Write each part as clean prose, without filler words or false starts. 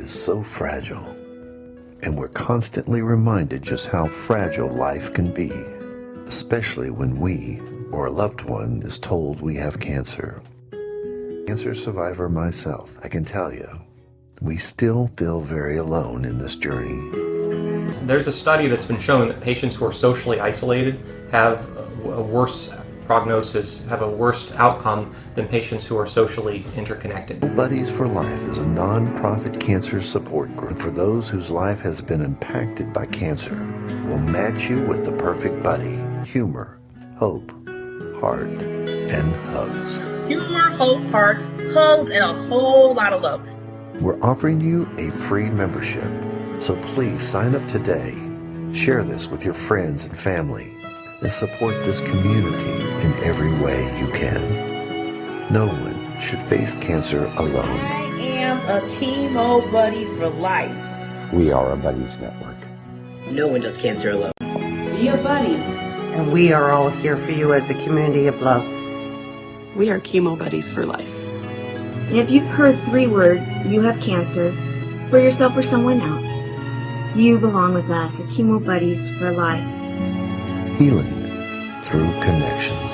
is so fragile, and we're constantly reminded just how fragile life can be, especially when we or a loved one is told we have cancer. Cancer survivor myself, I can tell you, we still feel very alone in this journey. There's a study that's been shown that patients who are socially isolated have a worse prognosis, have a worse outcome than patients who are socially interconnected. Buddies for Life is a non-profit cancer support group for those whose life has been impacted by cancer. We'll match you with the perfect buddy. Humor, hope, heart, and hugs. Humor, hope, heart, hugs, and a whole lot of love. We're offering you a free membership, so please sign up today. Share this with your friends and family, and support this community in every way you can. No one should face cancer alone. I am a chemo buddy for life. We are a buddies network. No one does cancer alone. Be a buddy. And we are all here for you as a community of love. We are chemo buddies for life. And if you've heard 3 words, you have cancer, for yourself or someone else, you belong with us at Chemo Buddies for Life. Healing through connections.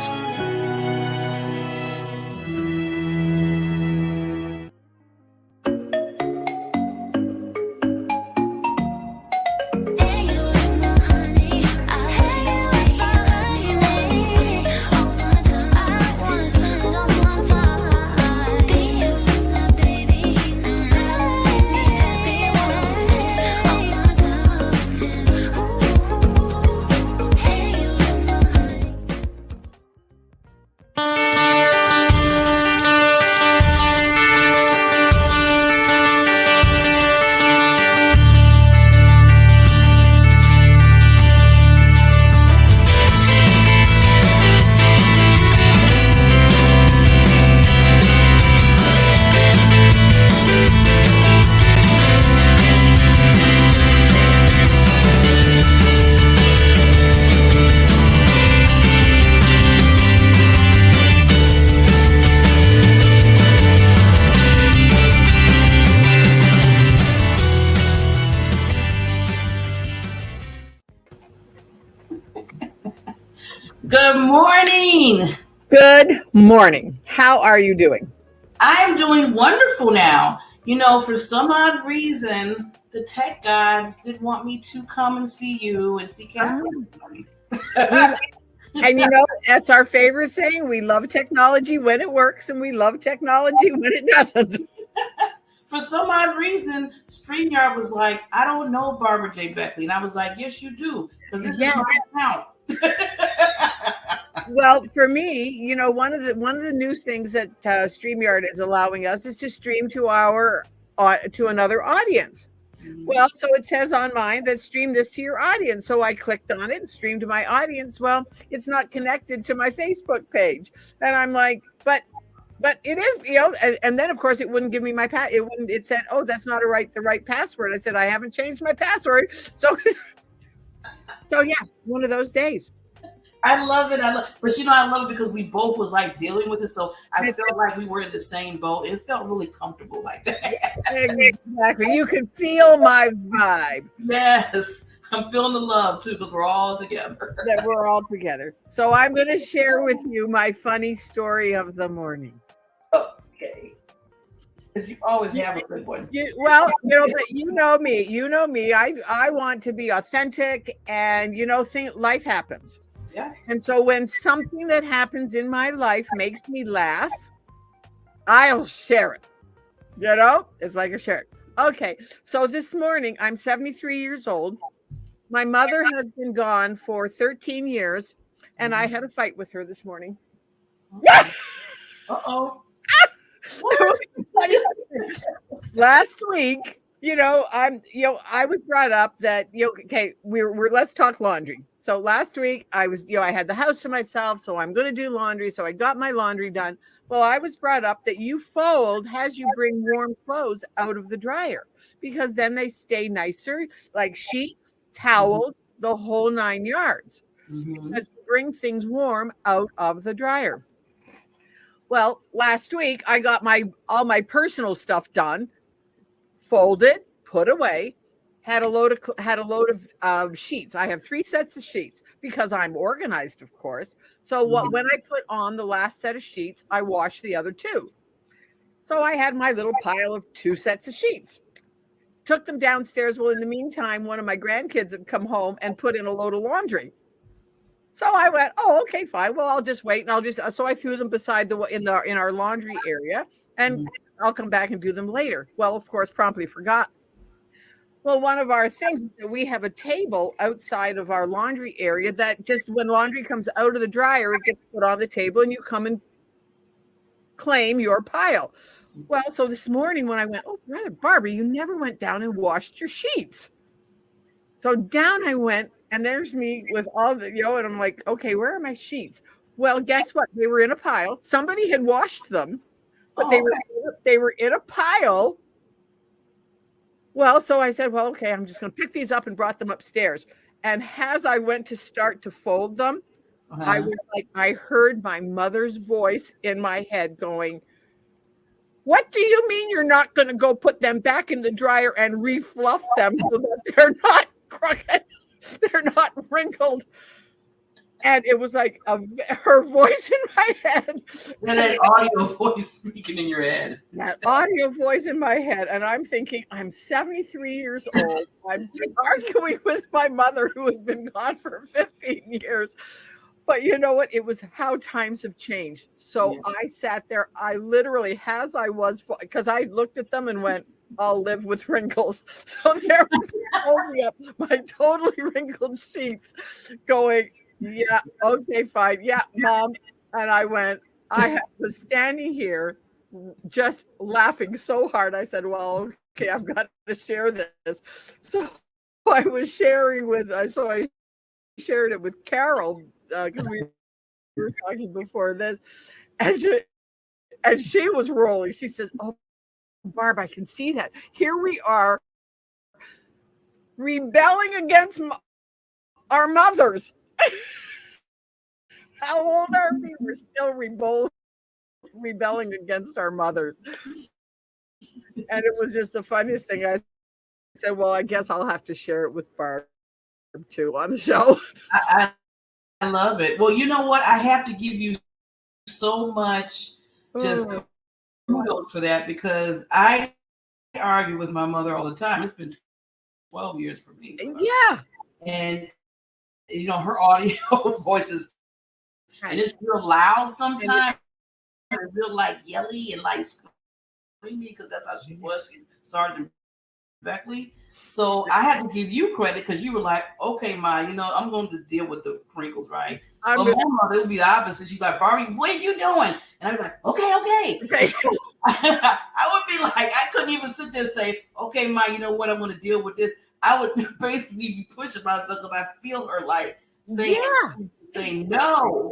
Good morning. Good morning. How are you doing? I'm doing wonderful now. You know, for some odd reason, the tech gods did want me to come and see you and see Catherine. And you know, that's our favorite saying. We love technology when it works, and we love technology when it doesn't. For some odd reason, StreamYard was like, I don't know Barbara J. Beckley. And I was like, yes, you do. Because this is my account. Well, for me, you know, one of the new things that StreamYard is allowing us is to stream to another audience. Mm-hmm. Well, so it says on mine that stream this to your audience. So I clicked on it and streamed to my audience. Well, it's not connected to my Facebook page, and I'm like, but it is, you know. And then of course it wouldn't give me my it wouldn't. It said, oh, that's not the right password. I said I haven't changed my password. So yeah, one of those days. I love it. But you know, I love it because we both was like dealing with it. So I felt like we were in the same boat. It felt really comfortable like that. Exactly. You can feel my vibe. Yes. I'm feeling the love too, because we're all together. That we're all together. So I'm going to share with you my funny story of the morning. Okay. Because you always have a good one. Well, you know, but you know me. I want to be authentic, and you know, life happens. Yes. And so when something that happens in my life makes me laugh, I'll share it. You know, it's like a share. Okay. So this morning, I'm 73 years old. My mother has been gone for 13 years, and I had a fight with her this morning. Uh-oh. Last week, I was brought up that, okay, we're let's talk laundry. So last week I had the house to myself, so I'm going to do laundry. So I got my laundry done. Well, I was brought up that you fold as you bring warm clothes out of the dryer, because then they stay nicer, like sheets, towels, the whole 9 yards. Mm-hmm. Because you bring things warm out of the dryer. Well, last week I got all my personal stuff done folded, put away, had a load of sheets. I have 3 sets of sheets because I'm organized, of course. So when I put on the last set of sheets, I wash the other 2. So I had my little pile of 2 sets of sheets. Took them downstairs. Well, in the meantime, one of my grandkids had come home and put in a load of laundry. So I went, oh, okay, fine. Well, I'll just wait, and so I threw them beside in our laundry area, and I'll come back and do them later. Well, of course, promptly forgot. Well, one of our things is that we have a table outside of our laundry area that just when laundry comes out of the dryer, it gets put on the table, and you come and claim your pile. Well, so this morning when I went, oh, brother Barbara, you never went down and washed your sheets. So down I went. And there's me with all the, and I'm like, okay, where are my sheets? Well, guess what? They were in a pile. Somebody had washed them, but they were in a pile. Well, so I said, well, okay, I'm just going to pick these up and brought them upstairs. And as I went to start to fold them, I was like, I heard my mother's voice in my head going, what do you mean you're not going to go put them back in the dryer and refluff them so that they're not crooked? They're not wrinkled. And it was like her voice in my head. And that audio voice speaking in your head. That audio voice in my head. And I'm thinking, I'm 73 years old. I'm arguing with my mother who has been gone for 15 years. But you know what? It was how times have changed. So I sat there. I literally, as I was, because I looked at them and went, I'll live with wrinkles. So there was holding up my totally wrinkled sheets going, yeah, okay, fine. Yeah, Mom. And I was standing here just laughing so hard. I said, well, okay, I've got to share this. So I was sharing I shared it with Carol because we were talking before this. And she was rolling. She said, oh, Barb, I can see that. Here we are rebelling against our mothers. How old are we? We're still rebelling against our mothers. And it was just the funniest thing. I said, well, I guess I'll have to share it with Barb too on the show. I love it. Well, you know what? I have to give you so much just kudos for that because I argue with my mother all the time. It's been 12 years for me. Yeah. And, her audio voice is, and it's real loud sometimes. And real like yelly and like screamy because that's how she was, Sergeant Beckley. So I had to give you credit because you were like, okay, Ma, I'm going to deal with the crinkles, right? But my mother would be the opposite. She's like, Barbie, what are you doing? And I'd be like, okay. So I would be like, I couldn't even sit there and say, okay, Ma, you know what? I'm going to deal with this. I would basically be pushing myself because I feel her like saying no.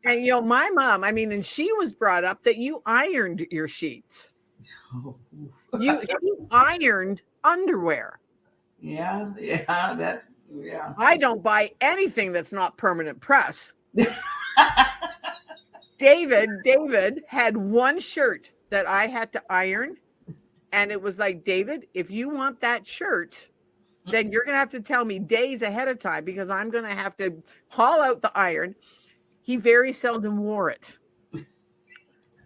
And my mom, and she was brought up that you ironed your sheets. You ironed underwear. Yeah. I don't buy anything that's not permanent press. David had one shirt that I had to iron. And it was like, David, if you want that shirt, then you're going to have to tell me days ahead of time because I'm going to have to haul out the iron. He very seldom wore it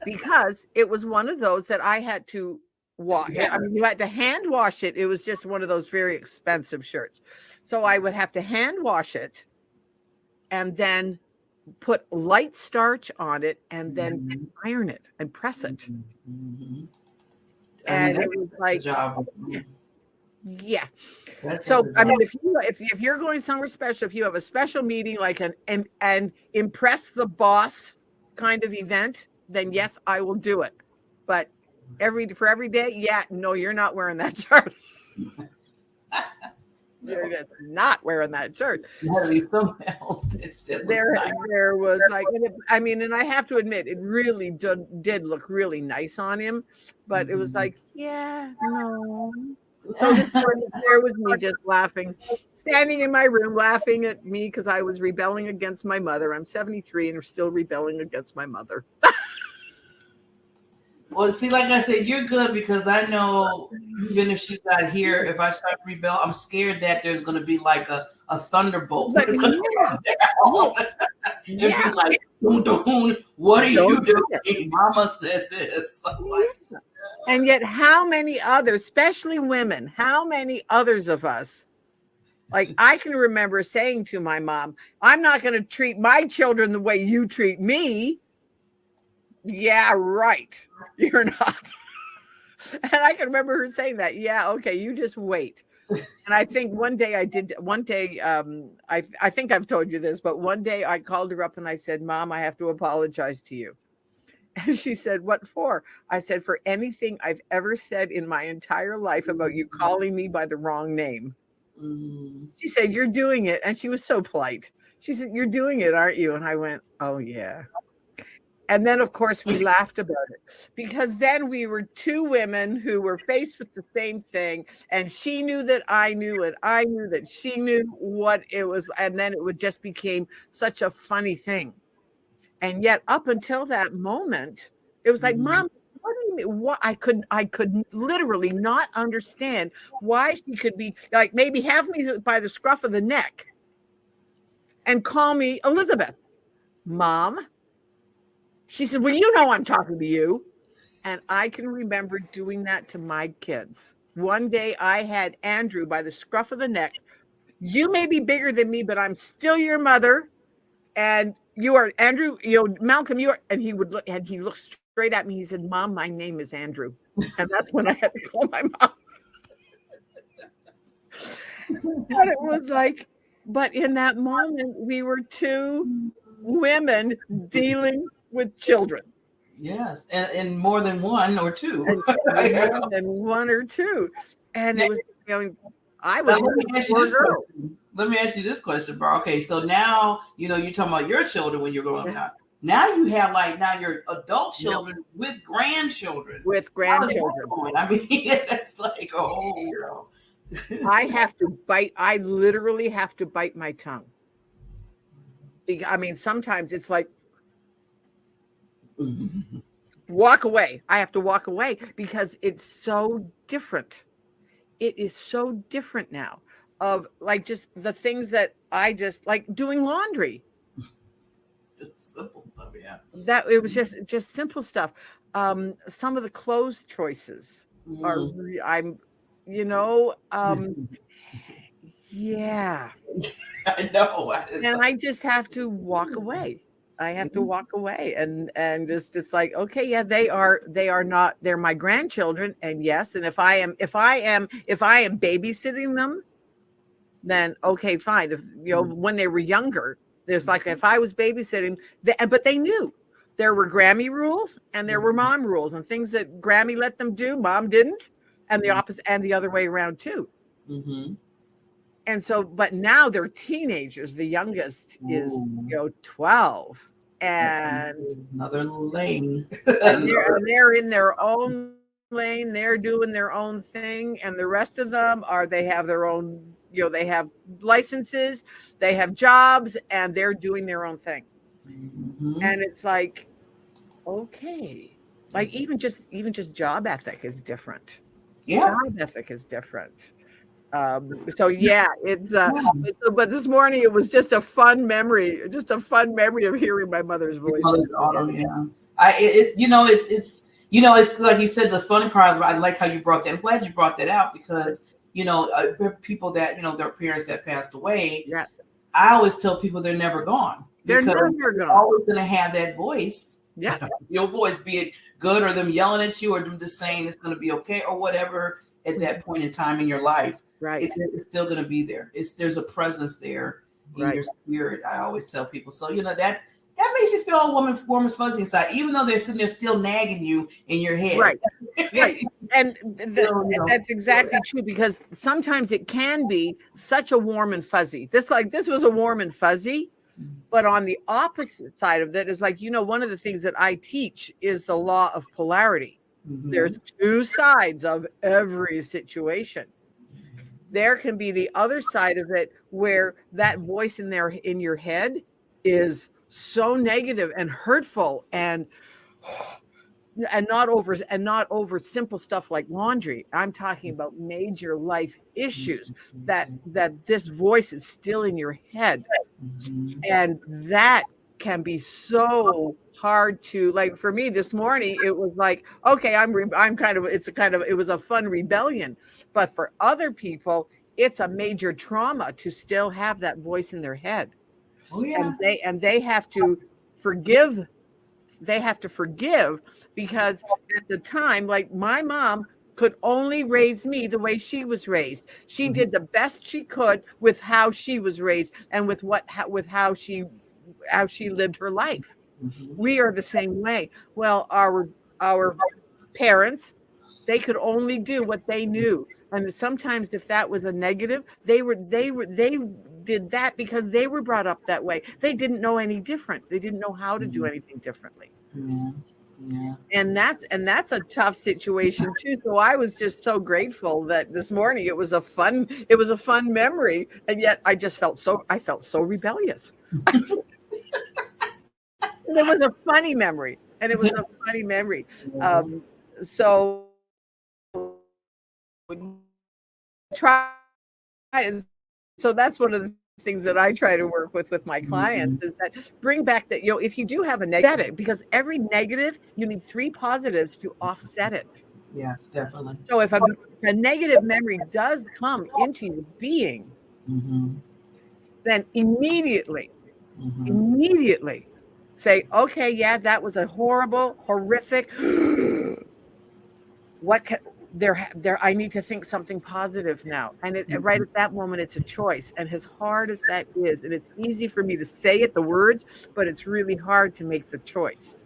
because it was one of those that I had to wash. Yeah. You had to hand wash it. It was just one of those very expensive shirts. So I would have to hand wash it and then put light starch on it and then iron it and press it. And it was like, yeah. So if you're going somewhere special, if you have a special meeting like an impress the boss kind of event, then yes, I will do it. But for every day, no, you're not wearing that shirt. You're just not wearing that shirt. There was like, and I have to admit, it really did look really nice on him, but it was like, no. So there was me just laughing, standing in my room, laughing at me because I was rebelling against my mother. I'm 73 and still rebelling against my mother. Well, see, like I said, you're good because I know even if she's not here, if I start to rebel, I'm scared that there's going to be like a thunderbolt But that's going to come down and be like, "Don't, what are you doing? Mama said this." I'm like, and yet, how many others, especially women, how many others of us, like I can remember saying to my mom, I'm not going to treat my children the way you treat me. Yeah, right. You're not. And I can remember her saying that. Yeah, okay, you just wait. And I think one day, I think I've told you this, but one day I called her up and I said, Mom, I have to apologize to you. And she said, what for? I said, for anything I've ever said in my entire life about you calling me by the wrong name. She said, you're doing it. And she was so polite. She said, you're doing it, aren't you? And I went, oh, yeah. And then, of course, we laughed about it because then we were two women who were faced with the same thing. And she knew that I knew it. I knew that she knew what it was. And then it just became such a funny thing. And yet up until that moment, it was like, Mom, what do you mean? What I could literally not understand why she could be like, maybe have me by the scruff of the neck and call me Elizabeth. Mom. She said, well, you know I'm talking to you. And I can remember doing that to my kids. One day I had Andrew by the scruff of the neck. You may be bigger than me, but I'm still your mother. And you are Andrew, Malcolm, you are, and he would look, and he looked straight at me. He said, Mom, my name is Andrew. And that's when I had to call my mom. And it was like, but in that moment, we were two women dealing with children. Yes, and more than one or two. And more than one or two. And it was, I was let me ask you this question, bro. Okay, so now you're talking about your children when you're growing up. Now you have your adult children with grandchildren. With grandchildren. I mean, that's like I literally have to bite my tongue. I mean, sometimes it's like walk away. I have to walk away because it's so different. It is so different now of like just the things that I just like doing laundry. Just simple stuff, yeah. That it was just simple stuff. Some of the clothes choices are yeah. I know. And I just have to walk away. I have to walk away and just like, okay, yeah, they're my grandchildren. And yes, and if I am babysitting them, then okay, fine. If when they were younger, there's like if I was babysitting, but they knew there were Grammy rules and there were mom rules and things that Grammy let them do, mom didn't, and the opposite and the other way around too. And so, but now they're teenagers. The youngest is 12, and another lane. and they're in their own lane. They're doing their own thing, and the rest of them they have their own. They have licenses, they have jobs, and they're doing their own thing. And it's like, okay, like even just job ethic is different. Yeah, job ethic is different. So yeah, but this morning it was just a fun memory of hearing my mother's voice. It's like you said, the funny part, I like how you brought that. I'm glad you brought that out because, people that, their parents that passed away. Yeah. I always tell people they're never gone. They're never gone. You're always going to have that voice. Yeah. Your voice, be it good or them yelling at you or them just saying it's going to be okay or whatever at that point in time in your life. Right. It's still going to be there. There's a presence there in your spirit. I always tell people. So, that makes you feel warm as fuzzy inside, even though they're sitting there still nagging you in your head. Right. Right. And that's exactly true because sometimes it can be such a warm and fuzzy. This was a warm and fuzzy, but on the opposite side of that is like, one of the things that I teach is the law of polarity. There's two sides of every situation. There can be the other side of it where that voice in your head is so negative and hurtful and and not over simple stuff like laundry. I'm talking about major life issues that this voice is still in your head. And that can be so hard to, like, for me this morning, it was like, okay, it was a fun rebellion. But for other people, it's a major trauma to still have that voice in their head. Oh, yeah. And they have to forgive. They have to forgive, because at the time, like, my mom could only raise me the way she was raised. She did the best she could with how she was raised and with how she lived her life. We are the same way. Well, our parents, they could only do what they knew. And sometimes if that was a negative, they did that because they were brought up that way. They didn't know any different. They didn't know how to do anything differently. Yeah. And that's a tough situation too. So I was just so grateful that this morning it was a fun memory, and yet I felt so rebellious. It was a funny memory, so try. So that's one of the things that I try to work with my clients, is that bring back that, if you do have a negative, because every negative, you need 3 positives to offset it. Yes, definitely. So if a negative memory does come into your being, then immediately say, okay, yeah, that was a horrific. I need to think something positive now. And right at that moment, it's a choice. And as hard as that is, and it's easy for me to say it, the words, but it's really hard to make the choice.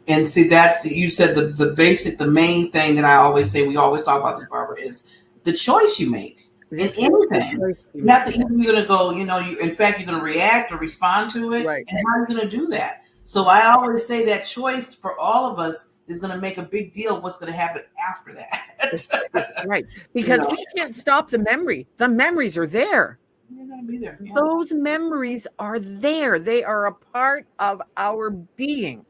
And see, you said the main thing that I always say, we always talk about this, Barbara, is the choice you make in anything. You have to, either you're going to go, in fact, you're going to react or respond to it. Right. And how are you going to do that? So I always say that choice for all of us is going to make a big deal of what's going to happen after that. Right. Because we can't stop the memory. The memories are there. They're going to be there. Yeah. Those memories are there. They are a part of our being.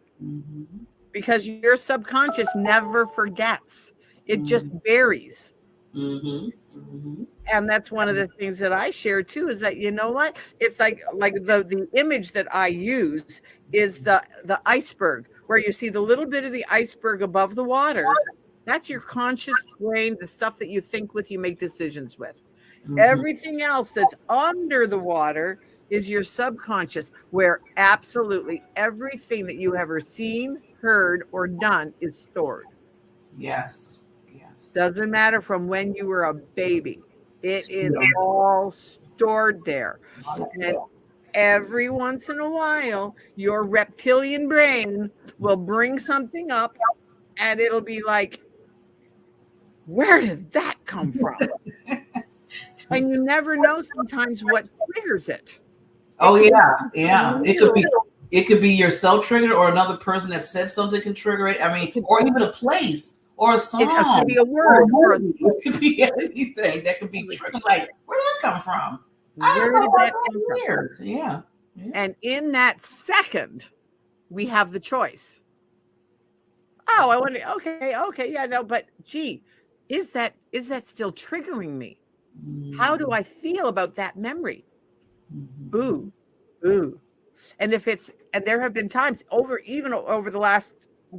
Because your subconscious never forgets. It just buries. And that's one of the things that I share too, is that, you know what? It's like the image that I use is the iceberg, where you see the little bit of the iceberg above the water. That's your conscious brain, the stuff that you think with, you make decisions with. Everything else that's under the water is your subconscious, where absolutely everything that you ever seen, heard, or done is stored. Yes. Doesn't matter from when you were a baby. It is all stored there. And every once in a while, your reptilian brain will bring something up, and it'll be like, where did that come from? And you never know sometimes what triggers it. Oh, yeah. It could be yourself triggered, or another person that said something can trigger it. I mean, or even a place or a song. It could be a word. It could be anything that could be triggered. Like, where did that come from? Where did that come from? Years. Yeah. And in that second, we have the choice. Oh, I wonder. Okay, yeah, no, but gee, is that still triggering me? How do I feel about that memory? Ooh. And there have been times over the last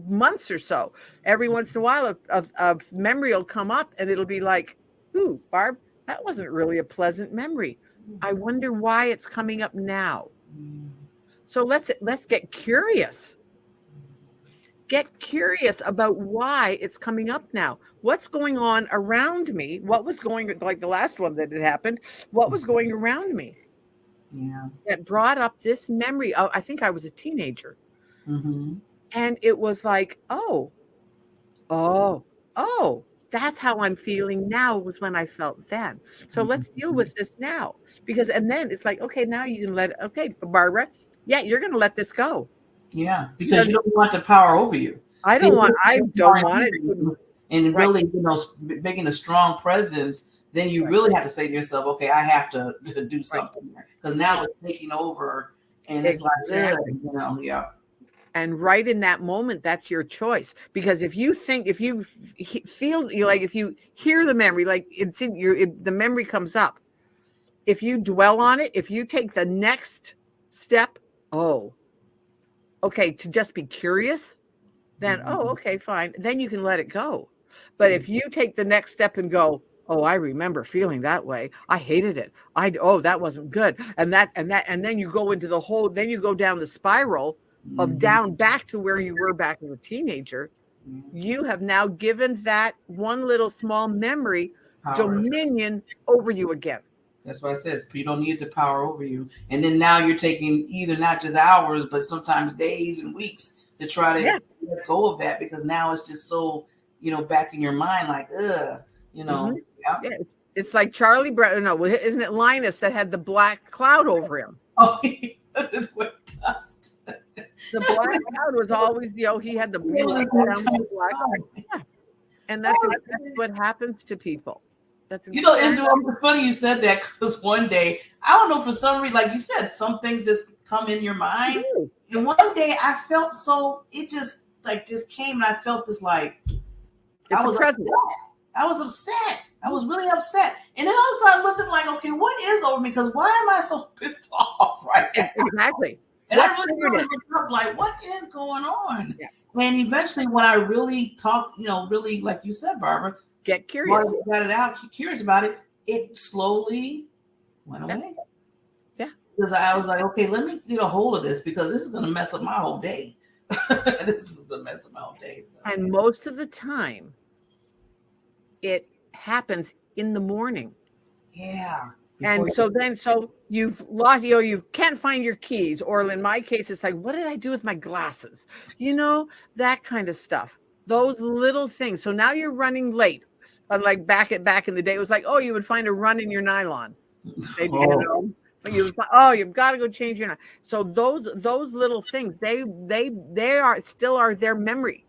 months or so, every once in a while a memory will come up, and it'll be like, ooh, Barb, that wasn't really a pleasant memory. I wonder why it's coming up now. So let's get curious. Get curious about why it's coming up now. What's going on around me? What was going, like the last one that had happened, what was going around me? Yeah. That brought up this memory. Oh, I think I was a teenager. And it was like, oh, that's how I'm feeling now, was when I felt then. So let's deal with this now. And then it's like, okay, now you can okay, Barbara, yeah, you're going to let this go. Yeah, because you don't want the power over you. I don't want it. And really, making a strong presence, then you really have to say to yourself, okay, I have to do something, because now it's taking over, and it's like, yeah. And right in that moment, that's your choice. Because if you feel like, if you hear the memory, like it's in the memory comes up. If you dwell on it, if you take the next step, oh, okay, to just be curious, then, oh, okay, fine. Then you can let it go. But if you take the next step and go, oh, I remember feeling that way. I hated it. That wasn't good. And then you go into then you go down the spiral of down back to where you were back as a teenager. You have now given that one little small memory dominion over you again. That's why it says you don't need to power over you. And then now you're taking either not just hours, but sometimes days and weeks to try to let go of that, because now it's just so, back in your mind, like, Yeah, it's like Charlie Brown. No, isn't it Linus that had the black cloud over him? Oh, with dust. The black cloud was always he had the black. Yeah. And that's exactly what happens to people. That's it's funny you said that, because one day, I don't know, for some reason, like you said, some things just come in your mind. And one day I felt it just came, and I felt this like I was upset. I was upset. I was really upset. And then I was looked at like, okay, what is over me? Because why am I so pissed off right now? Exactly. And I really looked up like, what is going on? Yeah. And eventually when I really talked, really, like you said, Barbara, get curious. Got it out, curious about it, it slowly went away. Yeah. Because I was like, okay, let me get a hold of this, because this is going to mess up my whole day. This is the mess of my whole day. So. And most of the time, it happens in the morning. Yeah. And so you've lost, you can't find your keys, or in my case, it's like, what did I do with my glasses? That kind of stuff. Those little things. So now you're running late. Unlike back in the day, it was like, oh, you would find a run in your nylon. You've got to go change your nylon. So those little things, they are their memory.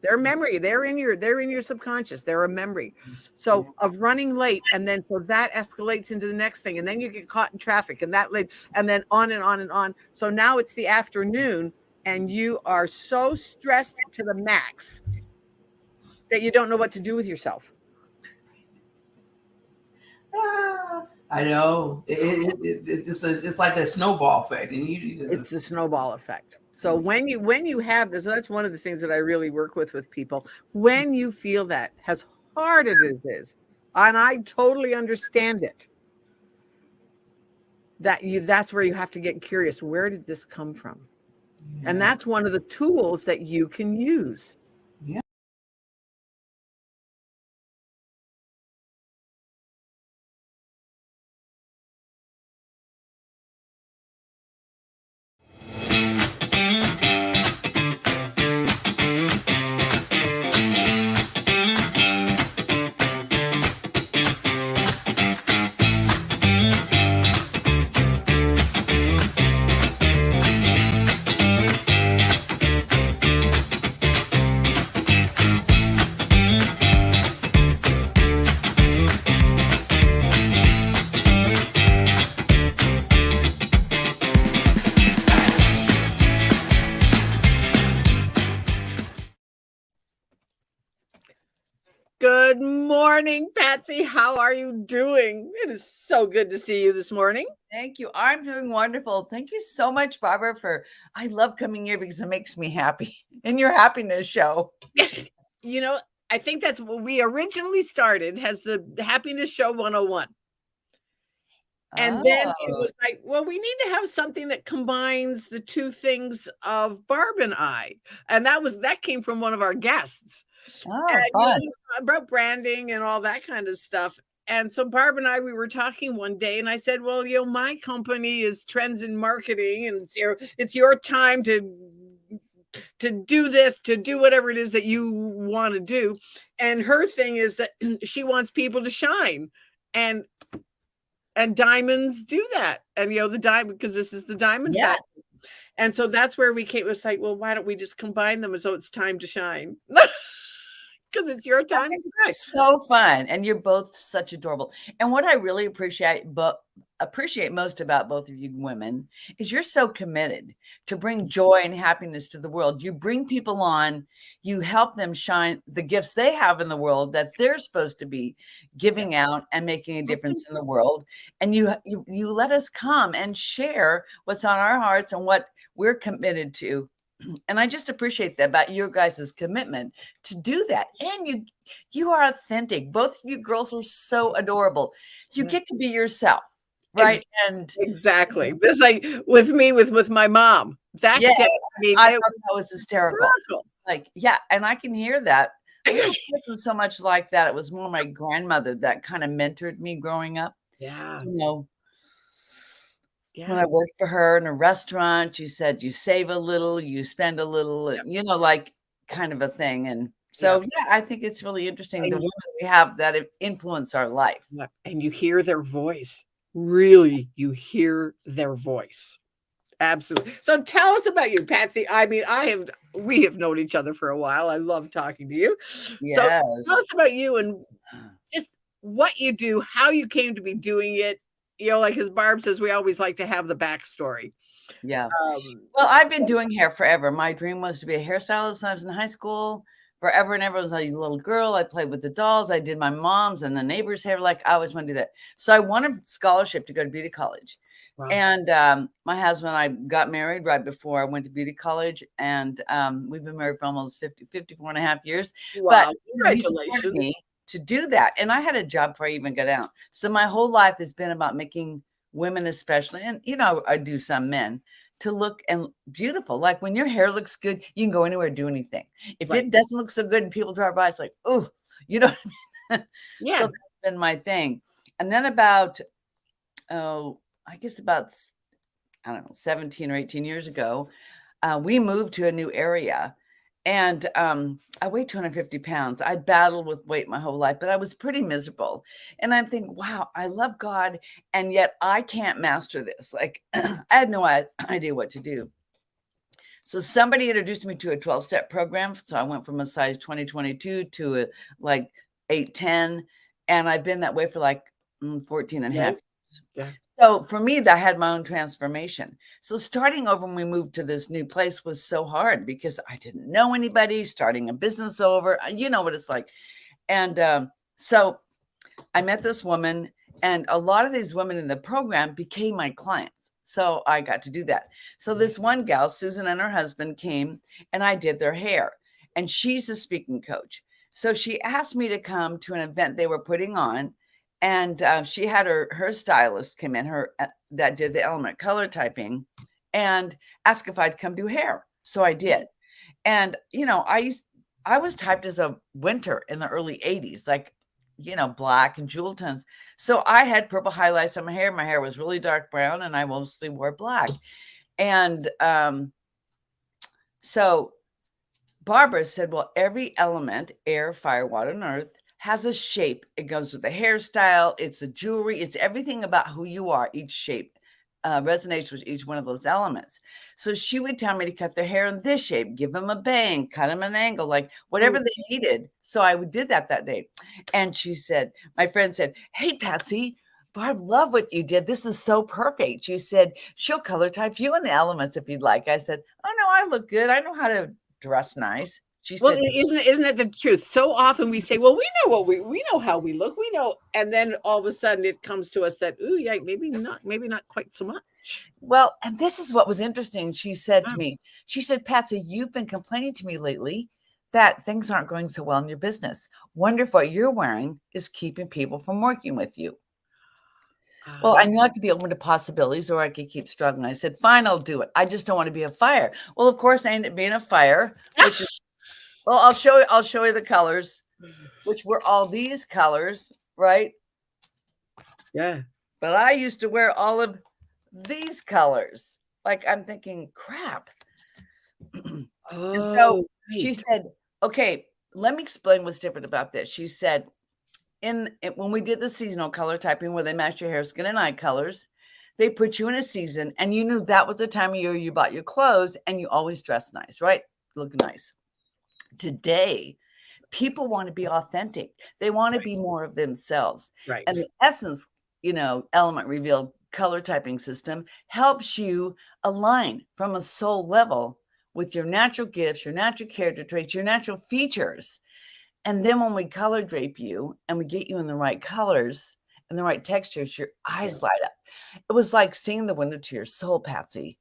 Their memory, they're in your subconscious. They're a memory. So of running late, and then so that escalates into the next thing, and then you get caught in traffic, and that late, and then on and on and on. So now it's the afternoon, and you are so stressed to the max that you don't know what to do with yourself. I know. It's like that snowball effect, and it's the snowball effect. So when you have this, that's one of the things that I really work with people. When you feel that, as hard as it is, and I totally understand it, that's where you have to get curious. Where did this come from? Yeah. And that's one of the tools that you can use. Yeah. Good morning, Patsy. How are you doing? It is so good to see you this morning. Thank you. I'm doing wonderful. Thank you so much, Barbara, I love coming here because it makes me happy. And your happiness show. I think that's what we originally started as the Happiness Show 101. And then it was like, well, we need to have something that combines the two things of Barb and I. And that came from one of our guests. Fun. About branding and all that kind of stuff. And so Barb and I, we were talking one day, and I said, well, my company is Trends in Marketing, and it's your time to do this, to do whatever it is that you want to do. And her thing is that she wants people to shine, and diamonds do that. And the diamond, because this is the diamond factory. And so that's where we came. It was like, well, why don't we just combine them? And so it's time to shine. Because it's your time. It's so fun. And you're both such adorable. And what I really appreciate appreciate most about both of you women is you're so committed to bring joy and happiness to the world. You bring people on, you help them shine the gifts they have in the world that they're supposed to be giving out and making a difference in the world. And you let us come and share what's on our hearts and what we're committed to. And I just appreciate that about your guys' commitment to do that. And you are authentic. Both of you girls are so adorable. You get to be yourself, right? And exactly. This like with me, with my mom. That yes, day, I mean, I thought that was hysterical. brutal. Like, yeah, and I can hear that. It wasn't so much like that. It was more my grandmother that kind of mentored me growing up. Yeah. You know, Yeah. when I worked for her in a restaurant, you said you save a little, you spend a little, you know, like kind of a thing. And so, yeah, I think it's really interesting the women we have that influence our life. And you hear their voice. Really, you hear their voice. Absolutely. So tell us about you, Patsy. I mean, we have known each other for a while. I love talking to you. Yes. So tell us about you and just what you do, how you came to be doing it. You know, like as Barb says, we always like to have the backstory. Yeah. Well, I've been doing hair forever. My dream was to be a hairstylist when I was in high school. Forever and ever. I was a little girl. I played with the dolls. I did my mom's and the neighbor's hair. Like I always want to do that. So I won a scholarship to go to beauty college. Wow. And my husband and I got married right before I went to beauty college. And we've been married for almost 54 and a half years. Wow. But congratulations. He supported me to do that. And I had a job before I even got out. So my whole life has been about making women especially, and you know, I do some men, to look and beautiful. Like when your hair looks good, you can go anywhere and do anything. If it doesn't look so good and people drive by, it's like, oh, you know what I mean? Yeah. So that's been my thing. And then about, I guess about, I don't know, 17 or 18 years ago, we moved to a new area. And I weighed 250 pounds. I'd battled with weight my whole life, but I was pretty miserable. And I'm thinking, wow, I love God, and yet I can't master this. Like, I had no idea what to do. So somebody introduced me to a 12-step program. So I went from a size 20-22 to a like 8-10. And I've been that way for like 14 and a half years. Yeah. So for me, that had my own transformation. So starting over when we moved to this new place was so hard because I didn't know anybody, starting a business over, you know what it's like. And so I met this woman, and a lot of these women in the program became my clients. So I got to do that. So this one gal, Susan, and her husband came, and I did their hair, and she's a speaking coach. So she asked me to come to an event they were putting on. And she had her stylist come in, that did the element color typing, and asked if I'd come do hair. So I did. And, you know, I was typed as a winter in the early 80s, like, you know, black and jewel tones. So I had purple highlights on my hair. My hair was really dark brown, and I mostly wore black. And so Barbara said, well, every element, air, fire, water, and earth, has a shape. It goes with the hairstyle. It's the jewelry. It's everything about who you are. Each shape resonates with each one of those elements. So she would tell me to cut their hair in this shape, give them a bang, cut them an angle, like whatever they needed. So I did that day. And she said, my friend said, hey, Patsy, Barb, love what you did. This is so perfect. She said, she'll color type you in the elements if you'd like. I said, oh, no, I look good. I know how to dress nice. She said, isn't that the truth? So often we say, well, we know we know how we look, we know, and then all of a sudden it comes to us that, ooh, yeah, maybe not quite so much. Well, and this is what was interesting. She said to me, she said, Patsy, you've been complaining to me lately that things aren't going so well in your business. Wonder if what you're wearing is keeping people from working with you. Well, I knew I could be open to possibilities, or I could keep struggling. I said, fine, I'll do it. I just don't want to be a fire. Well, of course, I ended up being a fire, which is, well, I'll show you the colors, which were all these colors, right? Yeah. But I used to wear all of these colors. Like, I'm thinking, crap. And so she said, okay, let me explain what's different about this. She said, when we did the seasonal color typing where they match your hair, skin, and eye colors, they put you in a season, and you knew that was the time of year you bought your clothes, and you always dress nice, right? Look nice. Today, people want to be authentic. They want to be more of themselves. Right. And the essence, you know, element reveal color typing system helps you align from a soul level with your natural gifts, your natural character traits, your natural features. And then when we color drape you and we get you in the right colors and the right textures, your eyes light up. It was like seeing the window to your soul, Patsy.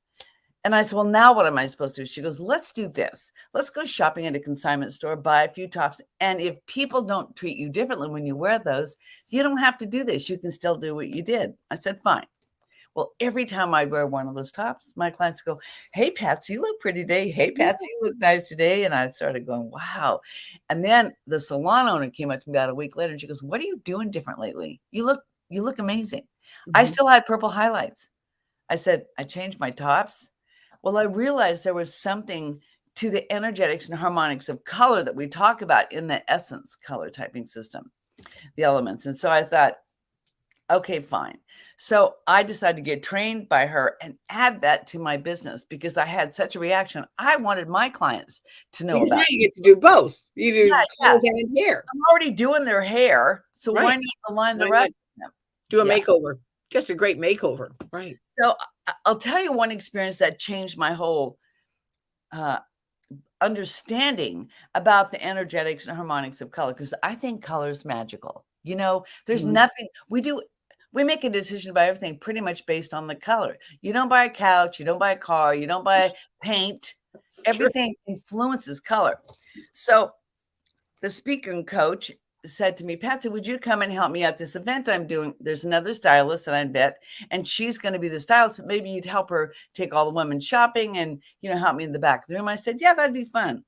And I said, well, now what am I supposed to do? She goes, let's do this. Let's go shopping at a consignment store, buy a few tops. And if people don't treat you differently when you wear those, you don't have to do this. You can still do what you did. I said, fine. Well, every time I'd wear one of those tops, my clients go, hey, Patsy, you look pretty today. Hey, Patsy, you look nice today. And I started going, wow. And then the salon owner came up to me about a week later and she goes, what are you doing different lately? You look amazing. I still had purple highlights. I said, I changed my tops. Well, I realized there was something to the energetics and harmonics of color that we talk about in the essence color typing system, the elements. And so I thought, okay, fine. So I decided to get trained by her and add that to my business because I had such a reaction. I wanted my clients to know about. Now you get to do both. You do clothes and hair. I'm already doing their hair, so why not align the rest of them? Do a makeover. Just a great makeover. Right. So I'll tell you one experience that changed my whole understanding about the energetics and harmonics of color, because I think color is magical. You know, there's nothing we make a decision about everything pretty much based on the color. You don't buy a couch, you don't buy a car, you don't buy paint. Everything influences color. So the speaker and coach said to me, Patsy, would you come and help me at this event I'm doing? There's another stylist that I bet, and she's going to be the stylist, but maybe you'd help her take all the women shopping and, help me in the back of the room. I said, yeah, that'd be fun.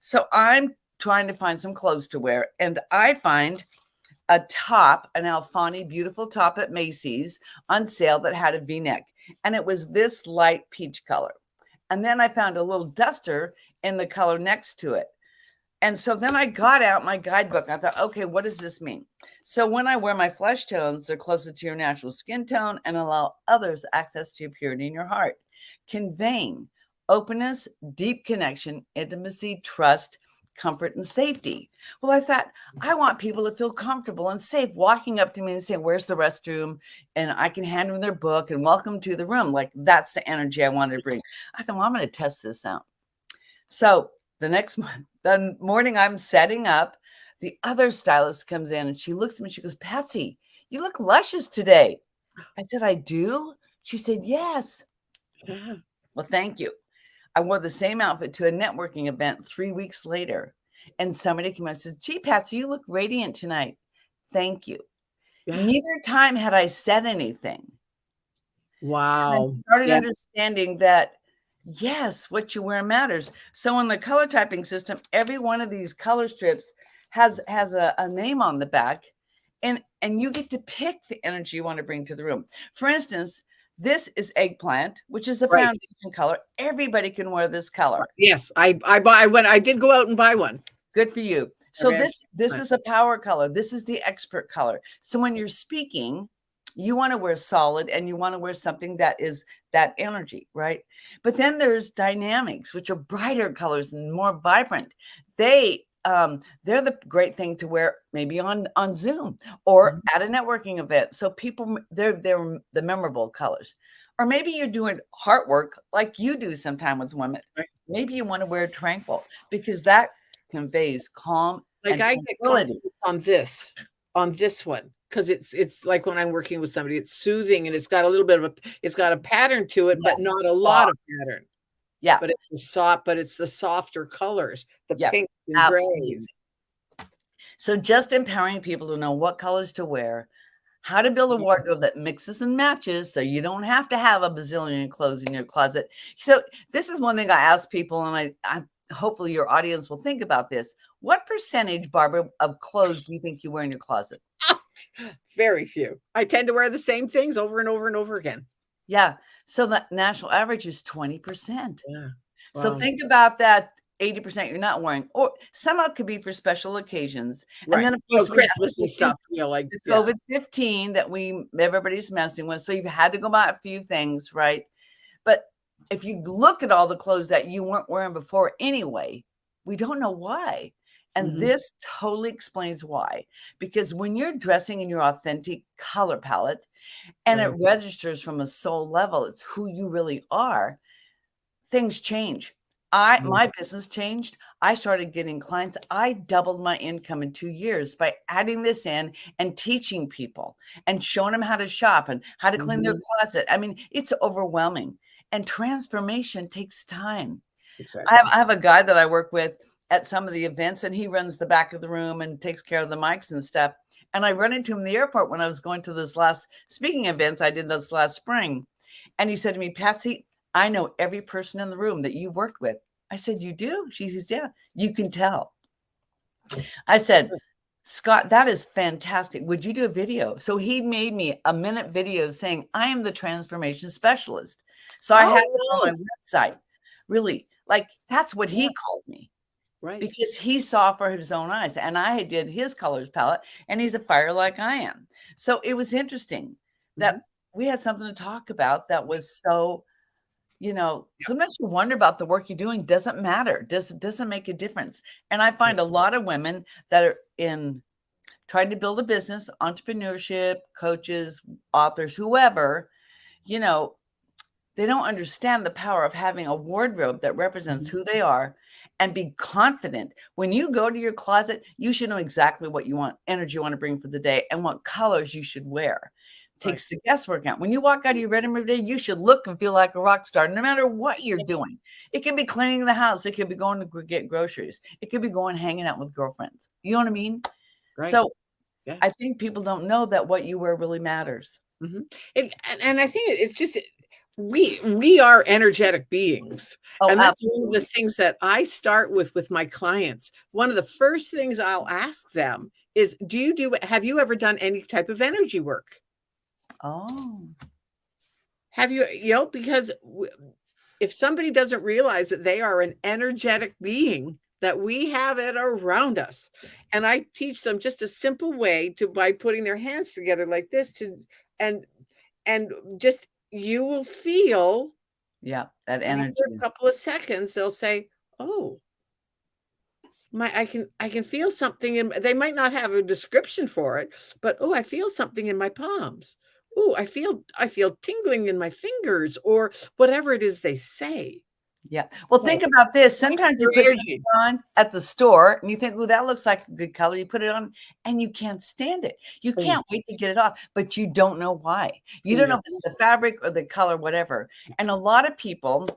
So I'm trying to find some clothes to wear, and I find a top, an Alfani beautiful top at Macy's on sale that had a V-neck, and it was this light peach color. And then I found a little duster in the color next to it. And so then I got out my guidebook. I thought, okay, what does this mean? So when I wear my flesh tones, they're closer to your natural skin tone and allow others access to your purity in your heart, conveying openness, deep connection, intimacy, trust, comfort, and safety. Well, I thought, I want people to feel comfortable and safe walking up to me and saying, where's the restroom? And I can hand them their book and welcome to the room. Like, that's the energy I wanted to bring. I thought, well, I'm going to test this out. So the morning I'm setting up, the other stylist comes in and she looks at me. She goes, Patsy, you look luscious today. I said, I do? She said, yes. Well, thank you. I wore the same outfit to a networking event 3 weeks later. And somebody came up and said, gee, Patsy, you look radiant tonight. Thank you. Yeah. Neither time had I said anything. Wow. And I started understanding that, yes, what you wear matters. So in the color typing system, every one of these color strips has a name on the back, and you get to pick the energy you want to bring to the room. For instance, this is eggplant, which is the foundation color. Everybody can wear this color. Yes, I did go out and buy one. Good for you. So this is a power color. This is the expert color. So when you're speaking, you want to wear solid and you want to wear something that is that energy, right? But then there's dynamics, which are brighter colors and more vibrant. They're the great thing to wear maybe on Zoom or at a networking event. So people, they're the memorable colors. Or maybe you're doing heart work like you do sometime with women. Maybe you want to wear tranquil because that conveys calm and tranquility. On this one. Because it's like when I'm working with somebody, it's soothing and it's got a little bit of it's got a pattern to it, but not a lot of pattern. Yeah. But it's the softer colors, the pink and gray. So just empowering people to know what colors to wear, how to build a wardrobe that mixes and matches so you don't have to have a bazillion clothes in your closet. So this is one thing I ask people, and I hopefully your audience will think about this. What percentage, Barbara, of clothes do you think you wear in your closet? Very few. I tend to wear the same things over and over and over again. Yeah. So the national average is 20%. Yeah. Wow. So think about that 80% you're not wearing, or some of it could be for special occasions. Right. And then of course Christmas and stuff, like the COVID-19 that everybody's messing with. So you've had to go buy a few things, right? But if you look at all the clothes that you weren't wearing before anyway, we don't know why. And this totally explains why. Because when you're dressing in your authentic color palette and it registers from a soul level, it's who you really are, things change. My business changed. I started getting clients. I doubled my income in 2 years by adding this in and teaching people and showing them how to shop and how to clean their closet. I mean, it's overwhelming. And transformation takes time. Exactly. I have a guy that I work with at some of the events, and he runs the back of the room and takes care of the mics and stuff. And I run into him in the airport when I was going to this last speaking events I did this last spring. And he said to me, Patsy, I know every person in the room that you've worked with. I said, you do? She says, yeah, you can tell. I said, Scott, that is fantastic. Would you do a video? So he made me a minute video saying, I am the transformation specialist. So I had it on my website. Really, like that's what he called me. Right. Because he saw for his own eyes. And I did his colors palette, and he's a fire like I am. So it was interesting that we had something to talk about that was so, sometimes you wonder about the work you're doing doesn't matter, doesn't make a difference. And I find a lot of women that are trying to build a business, entrepreneurship, coaches, authors, whoever, they don't understand the power of having a wardrobe that represents who they are and be confident. When you go to your closet, you should know exactly what you want, energy you want to bring for the day, and what colors you should wear. Takes the guesswork out. When you walk out of your bedroom every day, you should look and feel like a rock star, no matter what you're doing. It could be cleaning the house. It could be going to get groceries. It could be going hanging out with girlfriends. You know what I mean? Right. So I think people don't know that what you wear really matters. And I think it's just we are energetic beings. And that's one of the things that I start with my clients. One of the first things I'll ask them is, have you ever done any type of energy work? Oh, have you, because if somebody doesn't realize that they are an energetic being, that we have it around us. And I teach them just a simple way by putting their hands together like this and just, you will feel that energy. After a couple of seconds, they'll say, oh, I can feel something they might not have a description for it, but I feel something in my palms. Oh, I feel tingling in my fingers, or whatever it is they say. Yeah. Well, think about this. Sometimes you put it on at the store and you think, that looks like a good color. You put it on and you can't stand it. You can't wait to get it off, but you don't know why. You don't know if it's the fabric or the color, whatever. And a lot of people,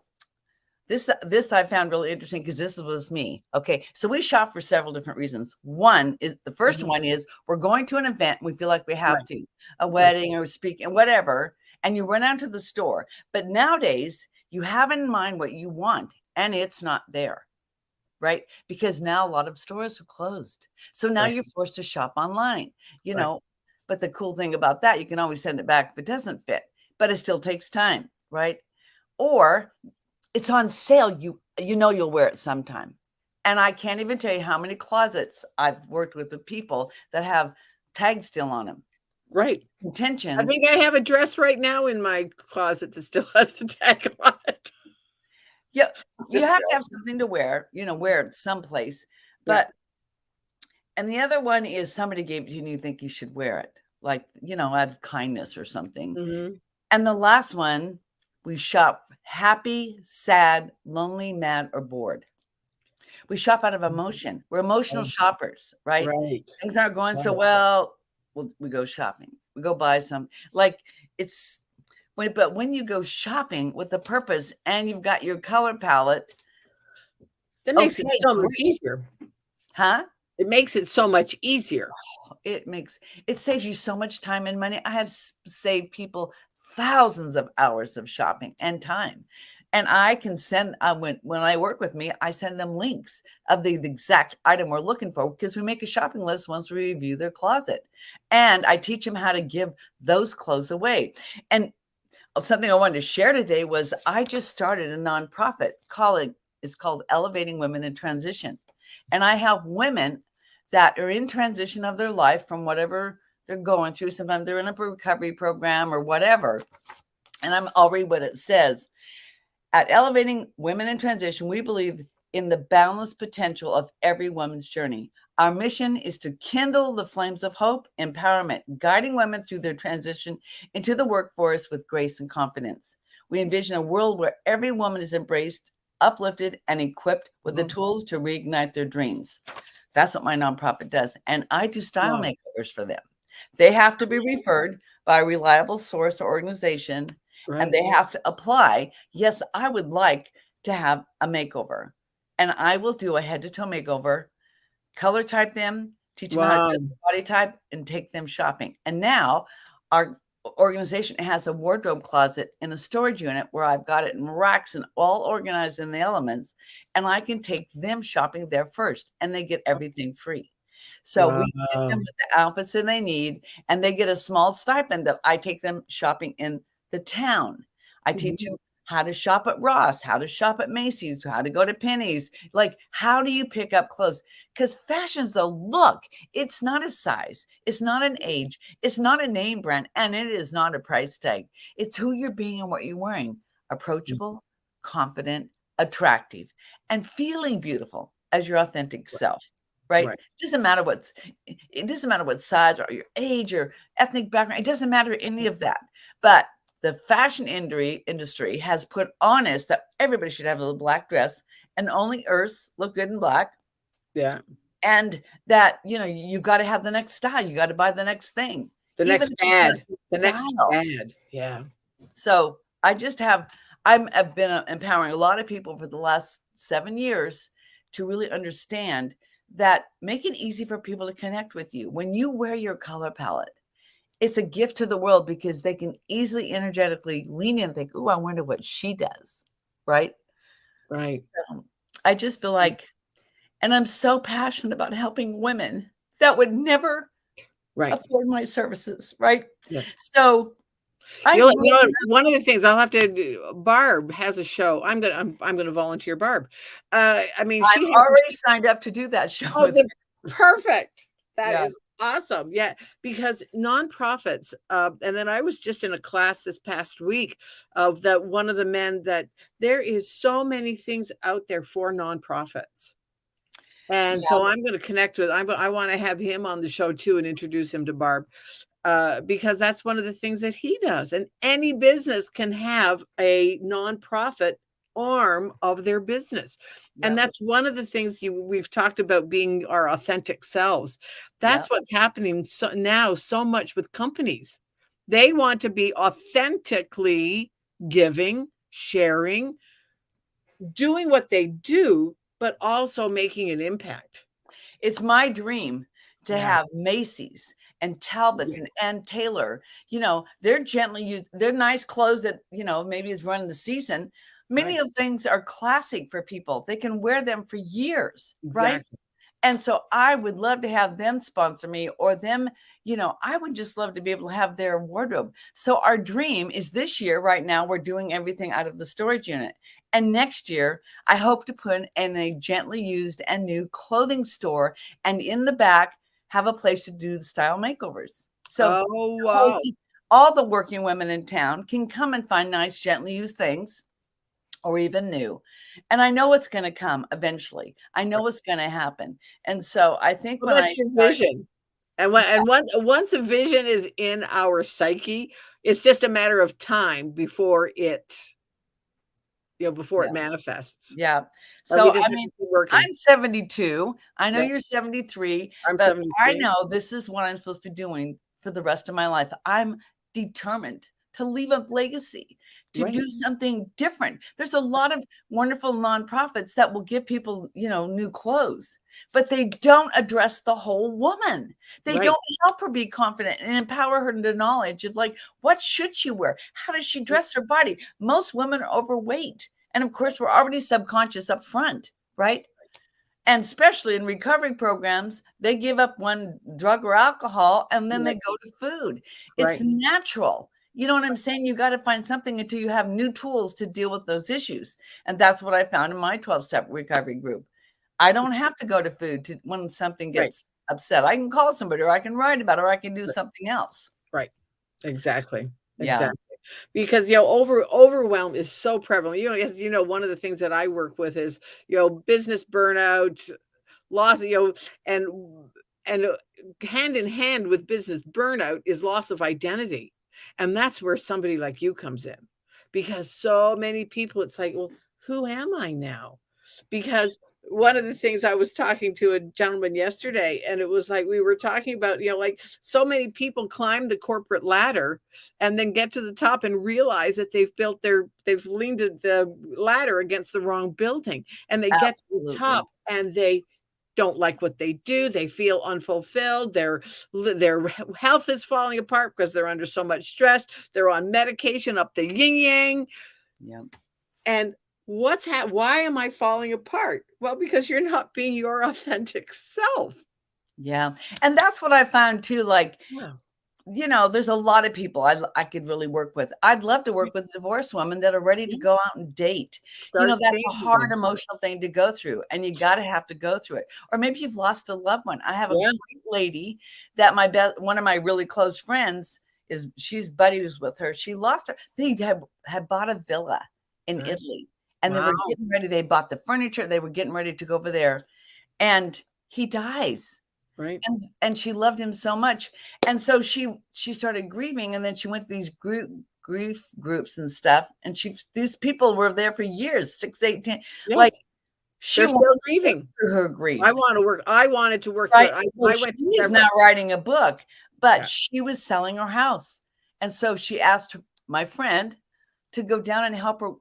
this I found really interesting because this was me. Okay. So we shop for several different reasons. One is the first one is we're going to an event. And we feel like we have to, a wedding or speaking, whatever. And you run out to the store. But nowadays, you have in mind what you want, and it's not there, right? Because now a lot of stores are closed. So now you're forced to shop online, but the cool thing about that, you can always send it back if it doesn't fit, but it still takes time, right? Or it's on sale. You'll wear it sometime. And I can't even tell you how many closets I've worked with people that have tags still on them. Right. Intentions. I think I have a dress right now in my closet that still has the tag on it. Yeah, you have to have something to wear, wear it someplace. But, and the other one is somebody gave it to you and you think you should wear it, like, out of kindness or something. And the last one, we shop happy, sad, lonely, mad, or bored. We shop out of emotion. We're emotional shoppers, right? Things aren't going so well. We go shopping. We go buy some. But when you go shopping with a purpose and you've got your color palette, that makes it so much easier. Huh? It makes it so much easier. It saves you so much time and money. I have saved people thousands of hours of shopping and time. And I can send, when I work with me, I send them links of the exact item we're looking for, because we make a shopping list once we review their closet. And I teach them how to give those clothes away. And something I wanted to share today was I just started a nonprofit it's called Elevating Women in Transition. And I help women that are in transition of their life from whatever they're going through. Sometimes they're in a recovery program or whatever. And I'll read what it says. At Elevating Women in Transition, we believe in the boundless potential of every woman's journey. Our mission is to kindle the flames of hope, empowerment, guiding women through their transition into the workforce with grace and confidence. We envision a world where every woman is embraced, uplifted, and equipped with the tools to reignite their dreams. That's what my nonprofit does. And I do style makeovers for them. They have to be referred by a reliable source or organization, and they have to apply. Yes, I would like to have a makeover, and I will do a head to toe makeover, color type them, teach them how to do the body type, and take them shopping. And now our organization has a wardrobe closet in a storage unit where I've got it in racks and all organized in the elements, and I can take them shopping there first, and they get everything free. So we get them with the outfits that they need, and they get a small stipend that I take them shopping in the town. I teach them how to shop at Ross, how to shop at Macy's, how to go to Penny's. Like, how do you pick up clothes? Because fashion's a look. It's not a size. It's not an age. It's not a name brand. And it is not a price tag. It's who you're being and what you're wearing. Approachable, confident, attractive, and feeling beautiful as your authentic self. Right? It doesn't matter what size or your age or ethnic background. It doesn't matter any of that. But the fashion industry has put on us that everybody should have a little black dress, and only Earths look good in black. Yeah. And that, you got to have the next style. You got to buy the next thing. The next fad. Yeah. So I've been empowering a lot of people for the last 7 years to really understand that make it easy for people to connect with you. When you wear your color palette, it's a gift to the world because they can easily energetically lean in and think, "Oh, I wonder what she does." Right. I just feel like, and I'm so passionate about helping women that would never afford my services. Right. Yeah. So one of the things I'll have to do, Barb has a show. I'm gonna volunteer Barb. I'm already signed up to do that show. Oh, perfect. That is awesome. Yeah, because nonprofits, and then I was just in a class this past week of that one of the men that there is so many things out there for nonprofits. And so I'm going to connect with, I want to have him on the show too and introduce him to Barb. Because that's one of the things that he does. And any business can have a nonprofit arm of their business. And that's one of the things we've talked about, being our authentic selves. That's what's happening now so much with companies. They want to be authentically giving, sharing, doing what they do, but also making an impact. It's my dream to have Macy's and Talbot's and Ann Taylor, they're gently used, they're nice clothes that, maybe is running the season. Many of things are classic for people. They can wear them for years, right? And so I would love to have them sponsor me, or them, I would just love to be able to have their wardrobe. So our dream is this year, right now, we're doing everything out of the storage unit. And next year, I hope to put in a gently used and new clothing store, and in the back, have a place to do the style makeovers. So all the working women in town can come and find nice, gently used things, or even new. And I know it's going to come eventually. I know it's going to happen. And so I think that's your vision. And once a vision is in our psyche, it's just a matter of time before it manifests. Yeah. So I'm 72. I know you're 73. I'm but 73. I know this is what I'm supposed to be doing for the rest of my life. I'm determined to leave a legacy, to do something different. There's a lot of wonderful nonprofits that will give people, new clothes, but they don't address the whole woman. They don't help her be confident and empower her to knowledge of what should she wear? How does she dress her body? Most women are overweight. And of course, we're already subconscious up front, right? And especially in recovery programs, they give up one drug or alcohol, and then they go to food. It's natural. You know what I'm saying? You got to find something until you have new tools to deal with those issues. And that's what I found in my 12-step recovery group. I don't have to go to food when something gets upset. I can call somebody, or I can write about it, or I can do something else. Right. Exactly. Yeah. because overwhelm is so prevalent. As you know, one of the things that I work with is business burnout, loss, and hand in hand with business burnout is loss of identity. And that's where somebody like you comes in, because so many people, it's like, well, who am I now? Because one of the things, I was talking to a gentleman yesterday, and it was like, we were talking about, like so many people climb the corporate ladder and then get to the top and realize that they've leaned the ladder against the wrong building, and they get to the top and they don't like what they do. They feel unfulfilled. Their health is falling apart because they're under so much stress. They're on medication up the yin yang. Yeah. And why am I falling apart? Well, because you're not being your authentic self. Yeah. And that's what I found too. Like, there's a lot of people I could really work with. I'd love to work with divorced women that are ready to go out and date. That's a hard emotional thing to go through, and you have to go through it. Or maybe you've lost a loved one. I have a great lady that one of my really close friends she's buddies with her. She lost her. They had bought a villa in Italy, and they were getting ready. They bought the furniture. They were getting ready to go over there, and he dies. Right. And she loved him so much. And so she started grieving, and then she went to these grief groups and stuff. And these people were there for years, 6, 8, 10. Yes. Like they're still grieving through her grief. I wanted to work. Right. She's now writing a book, but she was selling her house. And so she asked my friend to go down and help her,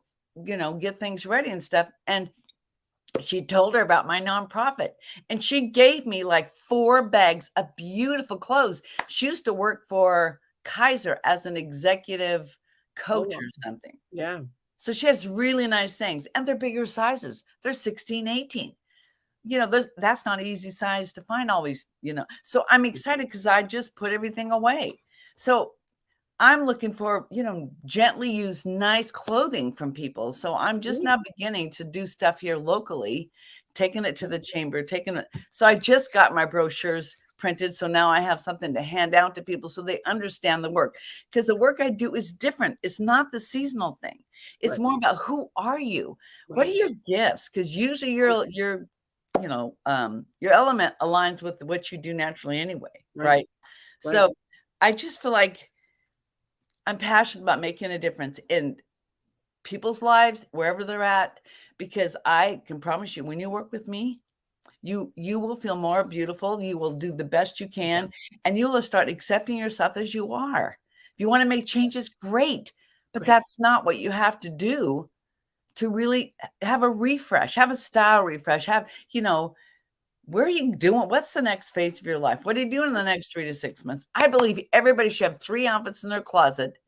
get things ready and stuff. And she told her about my nonprofit, and she gave me like 4 bags of beautiful clothes. She used to work for Kaiser as an executive coach or something. Yeah. So she has really nice things, and they're bigger sizes. They're 16, 18. That's not an easy size to find always, So I'm excited because I just put everything away. So I'm looking for, gently used, nice clothing from people. So I'm just now beginning to do stuff here locally, taking it to the chamber, So I just got my brochures printed. So now I have something to hand out to people so they understand the work, because the work I do is different. It's not the seasonal thing. It's more about, who are you? What are your gifts? Because usually your element aligns with what you do naturally anyway. Right. So I just feel like I'm passionate about making a difference in people's lives, wherever they're at, because I can promise you, when you work with me, you will feel more beautiful. You will do the best you can, and you will start accepting yourself as you are. If you want to make changes, great, but that's not what you have to do to really have a refresh, have a style refresh, where are you doing? What's the next phase of your life? What are you doing in the next 3 to 6 months? I believe everybody should have 3 outfits in their closet,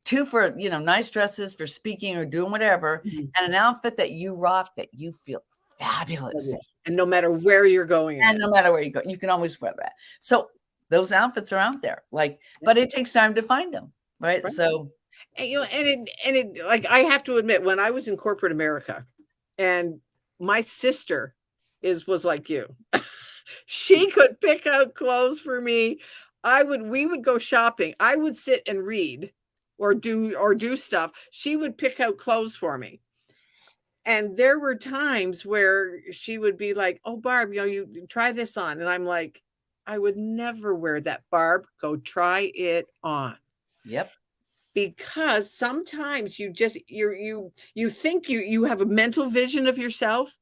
2 for, nice dresses for speaking or doing whatever, and an outfit that you rock, that you feel fabulous in. And no matter where you're going. And no matter where you go, you can always wear that. So those outfits are out there, but it takes time to find them. Right. So, and like, I have to admit, when I was in corporate America, and my sister was like you. She could pick out clothes for me. We would go shopping. I would sit and read or do stuff. She would pick out clothes for me. And there were times where she would be like, "Oh, Barb, you try this on." And I'm like, "I would never wear that, Barb. Go try it on." Yep. Because sometimes you think you have a mental vision of yourself,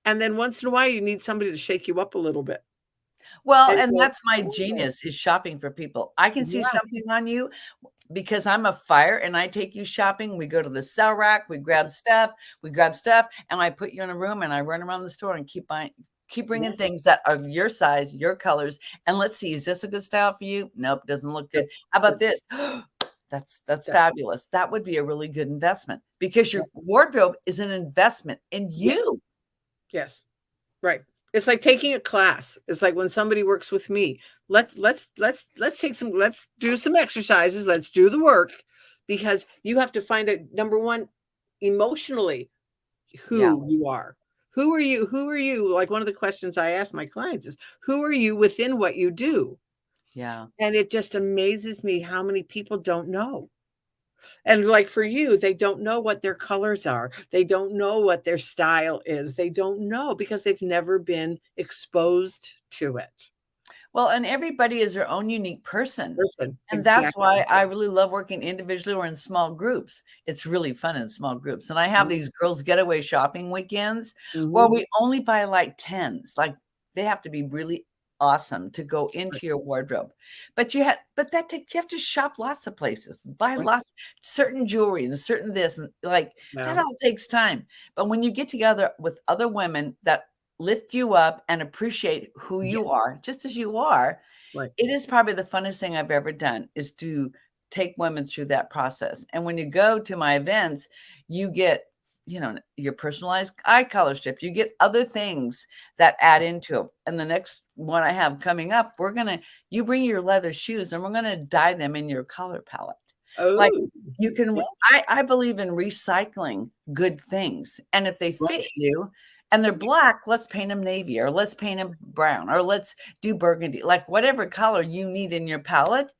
and then once in a while you need somebody to shake you up a little bit. Well, and that's my genius, is shopping for people. I can see something on you because I'm a fire, and I take you shopping. We go to the sell rack, we grab stuff, and I put you in a room, and I run around the store and keep bringing things that are your size, your colors. And let's see, is this a good style for you? Nope, doesn't look good. How about this? That's fabulous. That would be a really good investment, because your wardrobe is an investment in you. Yes. Right. It's like taking a class. It's like when somebody works with me, let's do some exercises. Let's do the work, because you have to find out, number one, emotionally, who you are. Who are you? Who are you? Like, one of the questions I ask my clients is, who are you within what you do? Yeah. And it just amazes me how many people don't know. And like for you, they don't know what their colors are. They don't know what their style is. They don't know because they've never been exposed to it. Well, and everybody is their own unique person. And that's Exactly. why I really love working individually or in small groups. It's really fun in small groups. And I have these girls getaway shopping weekends where we only buy like 10s. Like they have to be really awesome to go into your wardrobe. But you have to shop lots of places, buy lots certain jewelry and certain this and like that all takes time. But when you get together with other women that lift you up and appreciate who you are, just as you are, it is probably the funnest thing I've ever done is to take women through that process. And when you go to my events, you get, your personalized eye color strip. You get other things that add into it. And the next one I have coming up, you bring your leather shoes and we're going to dye them in your color palette. Like you can, I believe in recycling good things. And if they fit you, and they're black, let's paint them navy or let's paint them brown or let's do burgundy, like whatever color you need in your palette.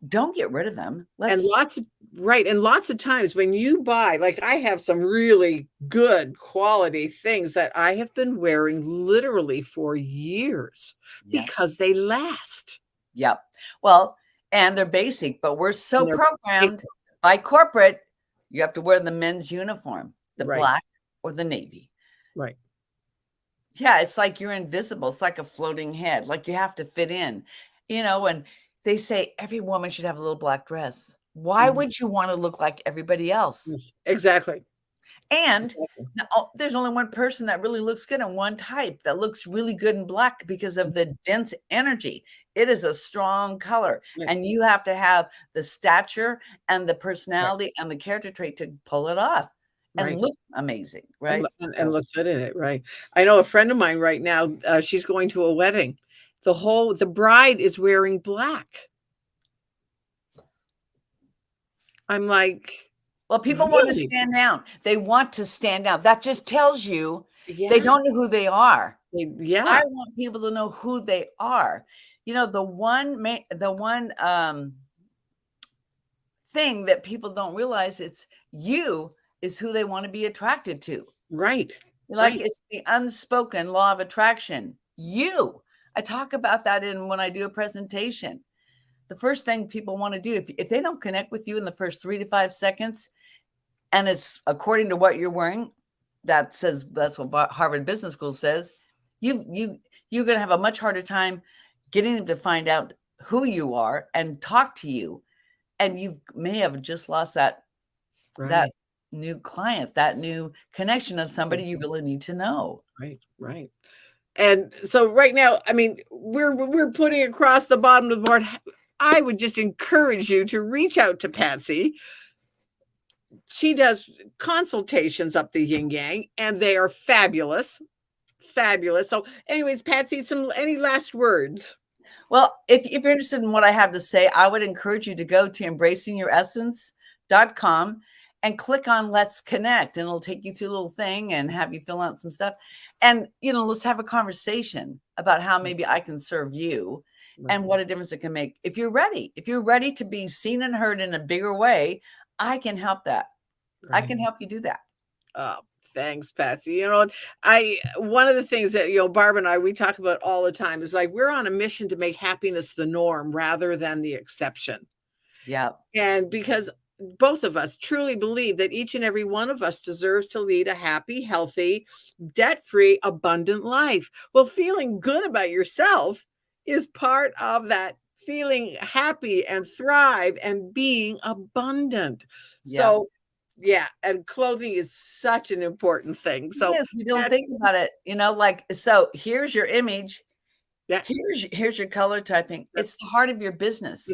Don't get rid of them. And lots of times when you buy, like I have some really good quality things that I have been wearing literally for years because they last. Yep. Well, and they're basic, but we're so programmed by corporate, you have to wear the men's uniform, the black or the navy. Right. Yeah, it's like you're invisible. It's like a floating head. Like you have to fit in, and they say every woman should have a little black dress. Why would you want to look like everybody else? Exactly. And there's only one person that really looks good and one type that looks really good in black because of the dense energy. It is a strong color. And you have to have the stature and the personality and the character trait to pull it off. And look amazing, right? And look good in it, right? I know a friend of mine right now, she's going to a wedding. The bride is wearing black. I'm like, well, people want to stand out. They want to stand out. That just tells you they don't know who they are. I want people to know who they are. The one thing that people don't realize it's you is who they want to be attracted to. Right. It's the unspoken law of attraction. I talk about that when I do a presentation. The first thing people want to do, if they don't connect with you in the first 3 to 5 seconds, and it's according to what you're wearing, that's what Harvard Business School says, you're going to have a much harder time getting them to find out who you are and talk to you. And you may have just lost that new client, that new connection of somebody you really need to know. Right. And so right now, I mean, we're putting across the bottom of the board. I would just encourage you to reach out to Patsy. She does consultations up the yin yang, and they are fabulous. So anyways, Patsy, any last words? Well, if you're interested in what I have to say, I would encourage you to go to embracingyouressence.com and click on Let's Connect, and it'll take you through a little thing and have you fill out some stuff. And, let's have a conversation about how maybe I can serve you and what a difference it can make. If you're ready to be seen and heard in a bigger way, I can help that. I can help you do that. Oh, thanks, Patsy. One of the things that, Barb and I, we talk about all the time is like, we're on a mission to make happiness the norm rather than the exception. Yeah. And because both of us truly believe that each and every one of us deserves to lead a happy, healthy, debt-free, abundant life. Well, feeling good about yourself is part of that feeling happy and thrive and being abundant. So and clothing is such an important thing. So yes, we don't think about it, so here's your image. Yeah. Here's your color typing. It's the heart of your business.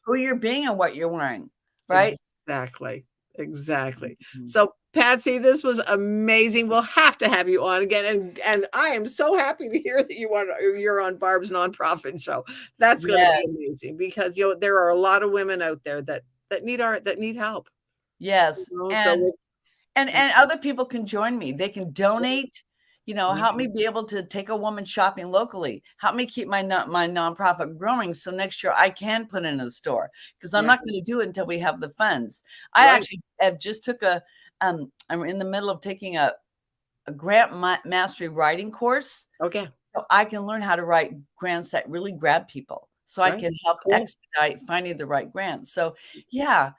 Who you're being and what you're wearing. Right? Exactly. So Patsy, this was amazing. We'll have to have you on again. And I am so happy to hear that you're on Barb's nonprofit show. That's going to be amazing because there are a lot of women out there that need help. Yes. And other people can join me. They can donate help me be able to take a woman shopping locally. Help me keep my nonprofit growing. So next year I can put in a store, because I'm not going to do it until we have the funds. I actually have just took I'm in the middle of taking a grant mastery writing course. Okay. So I can learn how to write grants that really grab people. So I can help expedite finding the right grants. So yeah.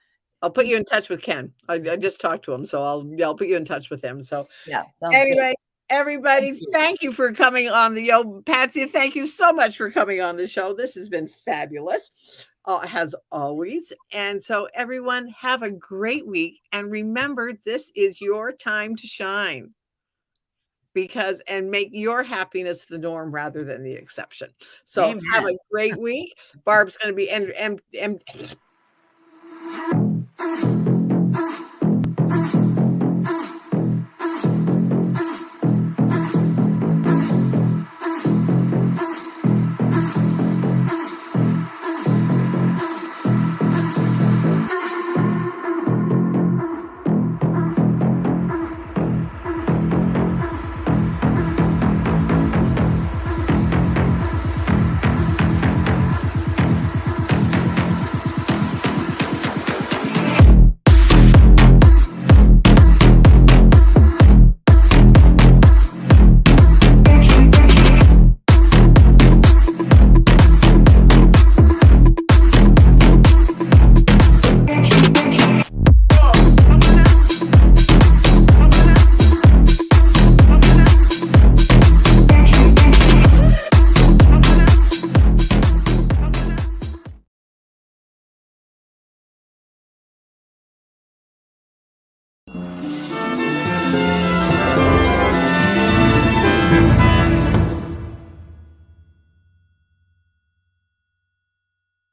I'll put you in touch with Ken. I just talked to him, so I'll put you in touch with him. So yeah. Anyway, everybody, thank you for coming on the Patsy. Thank you so much for coming on the show. This has been fabulous, as always. And so everyone, have a great week. And remember, this is your time to shine. And make your happiness the norm rather than the exception. So have a great week. Barb's going to be